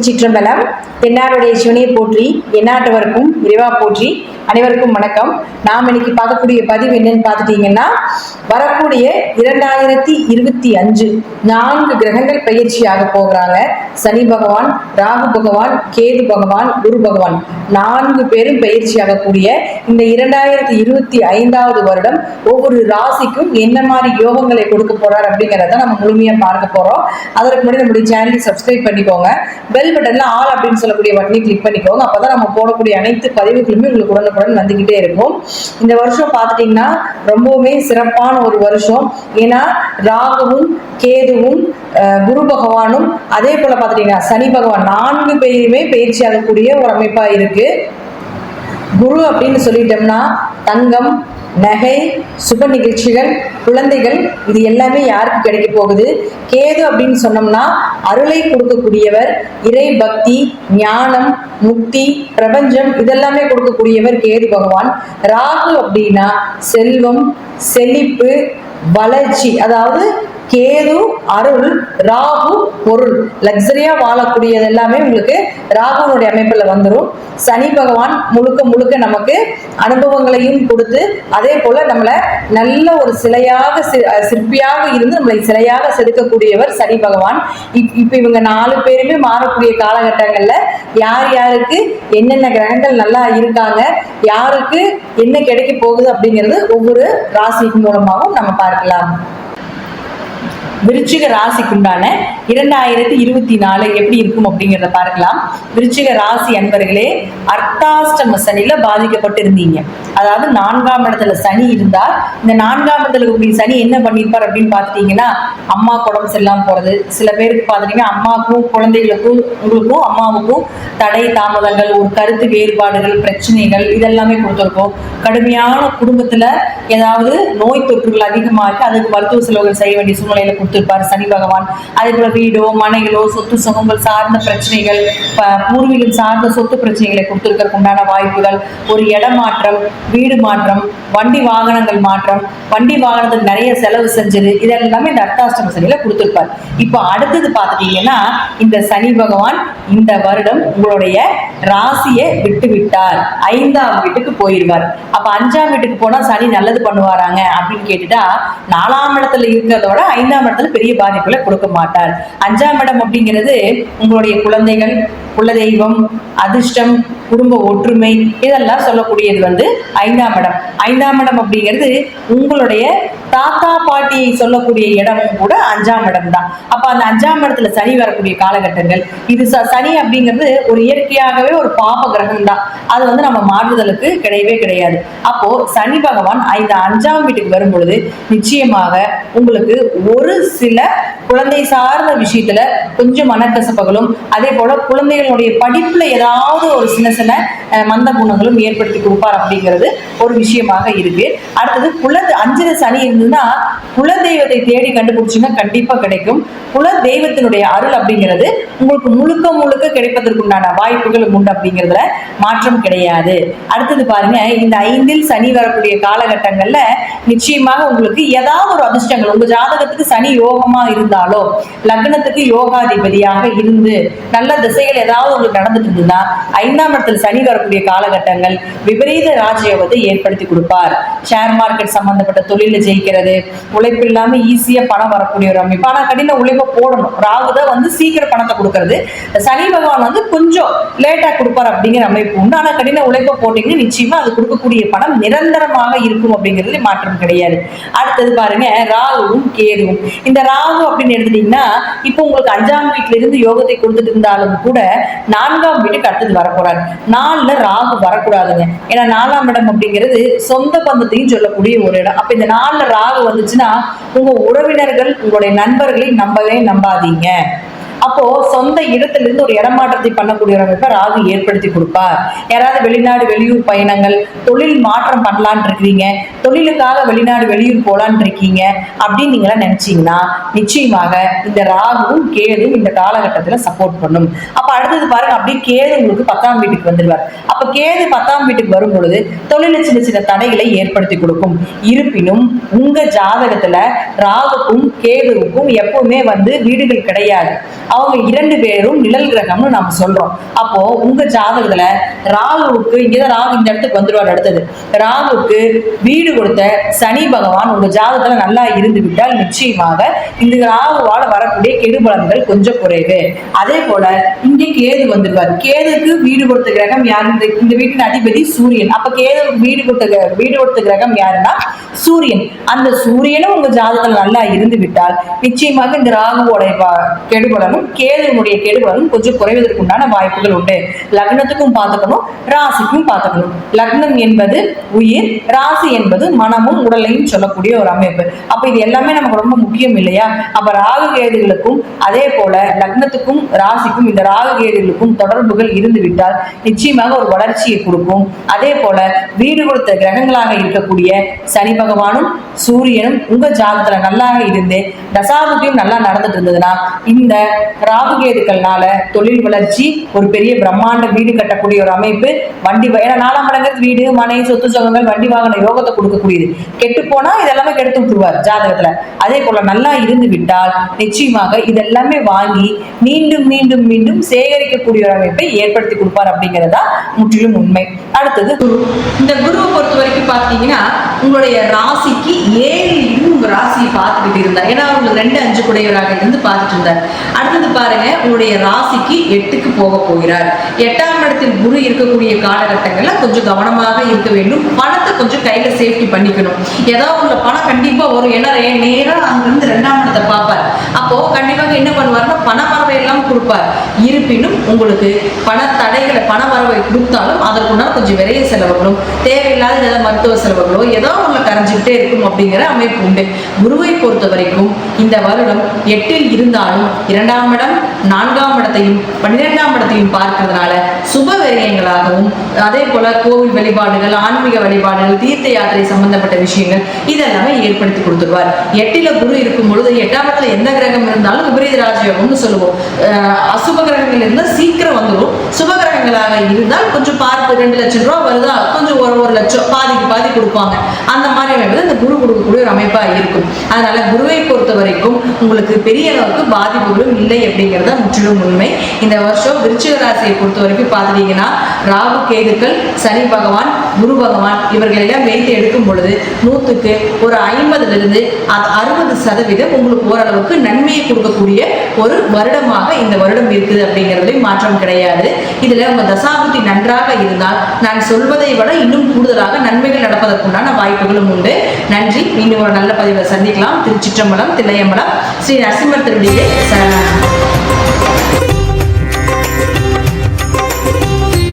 திருச்சிற்றம்பலம். தென்னாருடைய சிவனை போற்றி, எந்நாட்டவருக்கும் இறைவா போற்றி. அனைவருக்கும் வணக்கம். நாம் இன்னைக்கு பார்க்கக்கூடிய பதிவு என்னன்னு பார்த்துட்டீங்கன்னா, வரக்கூடிய 2025 4 கிரகங்கள் பயிற்சியாக போகிறாங்க. சனி பகவான், ராகு பகவான், கேது பகவான், குரு பகவான் 4 பேரும் பயிற்சியாக கூடிய இந்த 2025வது வருடம் ஒவ்வொரு ராசிக்கும் என்ன மாதிரி யோகங்களை கொடுக்க போறார் அப்படிங்கிறத நம்ம முழுமையா பார்க்க போறோம். அதற்கு முன்னாடி நம்முடைய சேனலை சப்ஸ்கிரைப் பண்ணிக்கோங்க. பெல் பட்டன்ல ஆல் அப்படின்னு சொல்லக்கூடிய பட்டனை கிளிக் பண்ணிக்கோங்க. அப்பதான் நம்ம போடக்கூடிய அனைத்து பதிவுகளுமே உங்களுக்கு உடனுக்குடன் வந்துகிட்டே இருக்கும். இந்த வருஷம் பார்த்துட்டீங்கன்னா ரொம்பவுமே சிறப்பான ஒரு வருஷம். ஏன்னா ராகுவும் கேதுவும் குரு பகவானும் அதே போல பார்த்துட்டீங்கன்னா சனி பகவான் 4 பேருமே பயிற்சி ஆகக்கூடிய ஒரு அமைப்பா இருக்கு. குரு அப்படின்னு சொல்லிட்டோம்னா தங்கம், நகை, சுப நிகழ்ச்சிகள், குழந்தைகள், இது எல்லாமே யாருக்கு கிடைக்க போகுது. கேது அப்படின்னு சொன்னோம்னா அருளை கொடுக்கக்கூடியவர், இறை பக்தி, ஞானம், முக்தி, பிரபஞ்சம் இதெல்லாமே கொடுக்கக்கூடியவர் கேது பகவான். ராகு அப்படின்னா செல்வம், செழிப்பு, வளர்ச்சி. அதாவது கேது அருள், ராகு பொருள், லக்ஸரியா வாழக்கூடியது எல்லாமே உங்களுக்கு ராகுனுடைய அமைப்புல வந்துடும். சனி பகவான் முழுக்க முழுக்க நமக்கு அனுபவங்களையும் கொடுத்து அதே போல நம்மளை நல்ல ஒரு சிற்பியாக இருந்து நம்மளை சிலையாக செதுக்கக்கூடியவர் சனி பகவான். இப்ப இவங்க 4 பேருமே மாறக்கூடிய காலகட்டங்கள்ல யார் யாருக்கு என்னென்ன கிரகங்கள் நல்லா இருக்காங்க, யாருக்கு என்ன கிடைக்க போகுது அப்படிங்கிறது ஒவ்வொரு ராசிக்கு மூலமாகவும் நம்ம பார்க்கலாம். விருச்சிக ராசிக்குண்டான 2024 எப்படி இருக்கும் அப்படிங்கிறத பார்க்கலாம். விருச்சிக ராசி அன்பர்களே, அர்த்தாஷ்டம சனியில பாதிக்கப்பட்டு இருந்தீங்க. அதாவது 4ஆம் இடத்துல சனி இருந்தால் இந்த 4ஆம் இடத்துல இருக்கக்கூடிய சனி என்ன பண்ணிருப்பார் அப்படின்னு பார்த்துட்டீங்கன்னா, அம்மா உடம்பு சரியில்லாம போறது. சில பேருக்கு பார்த்துட்டீங்கன்னா அம்மாவுக்கும் குழந்தைகளுக்கும் உங்களுக்கும் அம்மாவுக்கும் தடை தாமதங்கள், ஒரு கருத்து வேறுபாடுகள், பிரச்சனைகள் இதெல்லாமே கொடுத்துருக்கோம். கடுமையான குடும்பத்துல ஏதாவது நோய் தொற்றுகள் அதிகமாக அதுக்கு மருத்துவ செலவுகள் செய்ய வேண்டிய சூழ்நிலையில கொடுத்திருப்பார் சனி பகவான். அதே போல வீடோ மனைகளோ சொத்து சுகங்கள் சார்ந்த பிரச்சனைகள், பூர்வீகம் சார்ந்த சொத்து பிரச்சனைகளை கொடுத்திருக்கிறதுக்கு உண்டான வாய்ப்புகள், ஒரு இடமாற்றம், வீடு மாற்றம், வண்டி வாகனங்கள் மாற்றம், வண்டி வாகனத்துக்கு நிறைய செலவு செஞ்சது, இதெல்லாமே இந்த அர்த்தாஷ்டம சனியில கொடுத்திருப்பார். இப்போ அடுத்தது பார்த்துட்டீங்கன்னா இந்த சனி பகவான் இந்த வருடம் உங்களுடைய ராசியை விட்டு விட்டார். 5ஆம் வீட்டுக்கு போயிருவார். அப்ப 5ஆம் வீட்டுக்கு போனா சனி நல்லது பண்ணுவாராங்க அப்படின்னு கேட்டுட்டா, 4ஆம் இடத்துல இருக்கிறதோட 5ஆம் இடத்துல பெரிய பாதிப்புகளை கொடுக்க மாட்டார். 5ஆம் இடம் அப்படிங்கிறது உங்களுடைய குழந்தைகள், குலதெய்வம், அதிர்ஷ்டம், குடும்ப ஒற்றுமை இதெல்லாம் சொல்லக்கூடியது 5ஆம் இடம். 5ஆம் இடம் அப்படிங்கிறது உங்களுடைய தாத்தா பாட்டியை சொல்லக்கூடிய இடமும் கூட 5ஆம் இடம் தான். அப்ப அந்த 5ஆம் இடத்துல சனி வரக்கூடிய காலகட்டங்கள் இது. சனி அப்படிங்கிறது ஒரு இயற்கையாகவே ஒரு பாப கிரகம் தான். அது நம்ம மாறுதலுக்கு கிடையவே கிடையாது. அப்போ சனி பகவான் 5ஆம் வீட்டுக்கு வரும் பொழுது நிச்சயமாக உங்களுக்கு ஒரு சில குழந்தை சார்ந்த விஷயத்துல கொஞ்சம் மனக்கசப்புகளும், அதே போல குழந்தைகளுடைய படிப்புல ஏதாவது ஒரு சின்ன சின்ன மந்த குணங்களும் ஏற்படுத்தி கொடுப்பார் அப்படிங்கிறது ஒரு விஷயமாக இருக்கு. அடுத்தது 5ல சனி இருந்ததுன்னா குலதெய்வத்தை தேடி கண்டுபிடிச்சுன்னா கண்டிப்பா கிடைக்கும். குலதெய்வத்தினுடைய அருள் அப்படிங்கிறது உங்களுக்கு முழுக்க முழுக்க கிடைப்பதற்குண்டான வாய்ப்புகள் உண்டு அப்படிங்கிறதுல மாற்றம் கிடையாது. அடுத்தது பாருங்க, இந்த 5ல் சனி வரக்கூடிய காலகட்டங்கள்ல நிச்சயமாக உங்களுக்கு ஏதாவது ஒரு அதிர்ஷ்டங்கள், உங்க ஜாதகத்துக்கு சனி யோகமா இருந்தாலோ, லக்னத்துக்கு யோகாதிபதியாக இருந்து நல்ல திசைகள் ஏதாவது உங்களுக்கு நடந்துட்டு இருந்ததுன்னா 5ஆம் இடத்துல சனி வரக்கூடிய காலகட்டங்கள் விபரீத ராஜயோகத்தை ஏற்படுத்தி கொடுப்பார். ஷேர் மார்க்கெட் சம்பந்தப்பட்ட தொழில ஜெயிக்கிறது, உழைப்பு இல்லாம ஈஸியா பணம் வரக்கூடிய ஒரு அமைப்பு. ஆனா கடின உழைப்பை போடணும். ராகுதான் சீக்கிரம் பணத்தை கொடுக்கறது, சனி பகவான் கொஞ்சம் லேட்டா கொடுப்பார் அப்படிங்கிற அமைப்பு உண்டு. ஆனா கடின உழைப்பை போட்டீங்கன்னா நிச்சயமா அது கொடுக்கக்கூடிய பணம் நிரந்தரமாக இருக்கும் அப்படிங்கிறது மாற்றம் கிடையாது. அடுத்தது பாருங்க, ராகுவும் கேதுவும். இந்த ராகு அப்படின்னு எடுத்துட்டீங்கன்னா இப்போ உங்களுக்கு 5ஆம் வீட்டுல இருந்து யோகத்தை கொடுத்துட்டு இருந்தாலும் கூட 4ஆம் வீட்டுக்கு அடுத்தது வரப்போறாரு. 4ல ராகு வரக்கூடாதுங்க. ஏன்னா 4ஆம் இடம் அப்படிங்கிறது சொந்த பந்தத்தையும் சொல்லக்கூடிய ஒரு இடம். அப்ப இந்த 4ல ராகு வந்துச்சுன்னா உங்க உறவினர்கள், உங்களுடைய நண்பர்களை நம்பவே நம்பாதீங்க. அப்போ சொந்த இடத்துல இருந்து ஒரு இடமாற்றத்தை பண்ணக்கூடிய அமைப்பை ராகு ஏற்படுத்தி கொடுப்பார். யாராவது வெளிநாடு வெளியூர் பயணங்கள், தொழில் மாற்றம் பண்ணலான் இருக்கிறீங்க, தொழிலுக்காக வெளிநாடு வெளியூர் போலான் இருக்கீங்க அப்படின்னு நீங்க நினைச்சீங்கன்னா நிச்சயமாக இந்த ராகுவும் கேதுவும் இந்த காலகட்டத்துல சப்போர்ட் பண்ணும். அப்ப அடுத்தது பாருங்க, அப்படியே கேது உங்களுக்கு 10ஆம் வீட்டுக்கு வந்துடுவார். அப்ப கேது 10ஆம் வீட்டுக்கு வரும் பொழுது தொழில சின்ன சின்ன தடைகளை ஏற்படுத்தி கொடுக்கும். இருப்பினும் உங்க ஜாதகத்துல ராகுக்கும் கேதுவுக்கும் எப்பவுமே வீடுகள் கிடையாது. அவங்க 2 பேரும் நிழல் கிரகம்னு நாம சொல்றோம். அப்போ உங்க ஜாதகத்துல ராகுவுக்கு இங்கதான் ராகு இந்த இடத்துக்கு வந்துடுவார். அடுத்தது ராகுவுக்கு வீடு கொடுத்த சனி பகவான் உங்க ஜாதகத்துல நல்லா இருந்து விட்டால் நிச்சயமாக இந்த ராகுவால வரக்கூடிய கெடுபலன்கள் கொஞ்சம் குறைவு. அதே போல இங்கே கேது வந்துடுவார். கேதுக்கு வீடு கொடுத்த கிரகம் யாரு? இந்த வீட்டின் அதிபதி சூரியன். அப்ப கேது வீடு கொடுத்த கிரகம் யாருன்னா சூரியன். அந்த சூரியனும் உங்க ஜாதகத்துல நல்லா இருந்து விட்டால் நிச்சயமாக இந்த ராகுவோட கெடுபலனும் கேதுனுடைய கெடுபலனும் கொஞ்சம் குறைவதற்கு உண்டான வாய்ப்புகள் உண்டு. லக்னத்துக்கும் பார்த்துக்கணும், ராசிக்கும் பார்த்துக்கணும். லக்னம் என்பது உயிர், ராசி என்பது மனமும் உடலையும் சொல்லக்கூடிய ஒரு அமைப்பு. அப்ப இது எல்லாமே நமக்கு ரொம்ப முக்கியம் இல்லையா? அப்ப ராகு கேதுகளுக்கும் அதே போல லக்னத்துக்கும் ராசிக்கும் இந்த ராகு கேதுகளுக்கும் தொடர்புகள் இருந்து விட்டால் நிச்சயமாக ஒரு வளர்ச்சியை கொடுக்கும். அதே போல வீடு கொடுத்த கிரகங்களாக இருக்கக்கூடிய சனி பகவானும் சூரியனும் உங்க ஜாதகத்துல நல்லா இருந்து தசாபுத்தியும் நல்லா நடந்துட்டு இருந்ததுன்னா இந்த ராகு கேதுக்கள்னால தொழில் வளர்ச்சி, ஒரு பெரிய பிரம்மாண்ட வீடு கட்டக்கூடிய ஒரு அமைப்பு, வண்டி, ஏன்னா 4ஆம் இடங்கிறது வீடு, மனை, சொத்து சுகங்கள், வண்டி வாகன யோகத்தை கொடுக்கக்கூடியது. கெட்டு போனா இதெல்லாமே கெடுத்து விட்டுருவார் ஜாதகத்துல. அதே போல நல்லா இருந்து விட்டால் நிச்சயமாக இதெல்லாமே வாங்கி மீண்டும் மீண்டும் மீண்டும் சேகரிக்கக்கூடிய ஒரு அமைப்பை ஏற்படுத்தி கொடுப்பார் அப்படிங்கிறதா முற்றிலும் உண்மை. அடுத்தது குரு. இந்த குருவை பொறுத்த வரைக்கும் பார்த்தீங்கன்னா உங்களுடைய ராசிக்கு 7 உங்க ராசியை பார்த்துக்கிட்டு இருந்தார். ஏன்னா உங்களுக்கு 2, 5 குடையவராக இருந்து பார்த்துட்டு இருந்தார். அடுத்தது பாருங்க, உங்களுடைய ராசிக்கு 8க்கு போக போகிறார். 8ஆம் இடத்தில் குரு இருக்கக்கூடிய காலகட்டங்கள்ல கொஞ்சம் கவனமாக இருக்க வேண்டும். பணத்தை கொஞ்சம் கையில சேஃப்டி பண்ணிக்கணும். ஏதாவது உள்ள பணம் கண்டிப்பா வரும். ஏன்னா நேரம் அங்கிருந்து 2ஆம் இடத்தை பார்ப்பார். அப்போ கண்டிப்பாக என்ன பண்ணுவாருன்னா பண வரவை எல்லாம் கொடுப்பார். இருப்பினும் உங்களுக்கு பண தடைகளை, பண வரவை கொடுத்தாலும் அதற்குண்டான கொஞ்சம் விரைய செலவுகளும், தேவையில்லாத ஏதாவது மருத்துவ செலவுகளோ ஏதோ ஒன்று கரைஞ்சிக்கிட்டே இருக்கும் அப்படிங்கிற அமைப்பு உண்டு. குருவை பொறுத்த வரைக்கும் இந்த வருடம் 8ல் இருந்தாலும் 2ஆம் இடம், 4ஆம் இடத்தையும் 12ஆம் இடத்தையும் பார்க்கிறதுனால சுப விரயங்களாகவும், அதே போல கோவில் வழிபாடுகள், ஆன்மீக வழிபாடுகள், தீர்த்த யாத்திரை சம்பந்தப்பட்ட விஷயங்கள் இதெல்லாமே ஏற்படுத்தி கொடுத்துருவார். 8ல் குரு இருக்கும் பொழுது 8ஆம் இடத்துல எந்த கிரகம் இருந்தாலும் விபரீத ராஜயோகம்னு சொல்லுவோம். அசுப கிரகங்கள் இருந்தால் சீக்கிரம் வந்துடும். சுப கிரகங்களாக இருந்தால் கொஞ்சம் பார்த்து 2 லட்சம் ரூபாய் வருதா, கொஞ்சம் 1 லட்சம் பாதிக்கு பாதி கொடுப்பாங்க. அந்த மாதிரி அமைப்பு இந்த குரு கொடுக்கக்கூடிய ஒரு அமைப்பா இருக்கும். அதனால குருவை பொறுத்த வரைக்கும் உங்களுக்கு பெரிய அளவுக்கு பாதிப்புகளும் இல்லை அப்படிங்கிறத முற்றிலும் உண்மை. இந்த வருஷம் விருச்சிக ராசியை பொறுத்த வரைக்கும் பார்த்துட்டீங்கன்னா ராகு கேதுக்கள், சனி பகவான், குரு பகவான் இவர்களெல்லாம் வைத்து எடுக்கும் பொழுது 100க்கு ஒரு 50லிருந்து 60% உங்களுக்கு ஓரளவுக்கு நன்மையை கொடுக்கக்கூடிய ஒரு வருடமாக இந்த வருடம் இருக்குது அப்படிங்கிறது மாற்றம் கிடையாது. இதுல உங்க தசாபுத்தி நன்றாக இருந்தால் நான் சொல்வதை விட இன்னும் கூடுதலாக நன்மைகள் நடப்பதற்குண்டான வாய்ப்புகளும் உண்டு. நன்றி. மீண்டும் ஒரு நல்ல பதிவில் சந்திக்கலாம். திருச்சிற்றம்பலம், தில்லையம்பலம், ஸ்ரீ நரசிம்மர் திருவடிகளே சரணம்.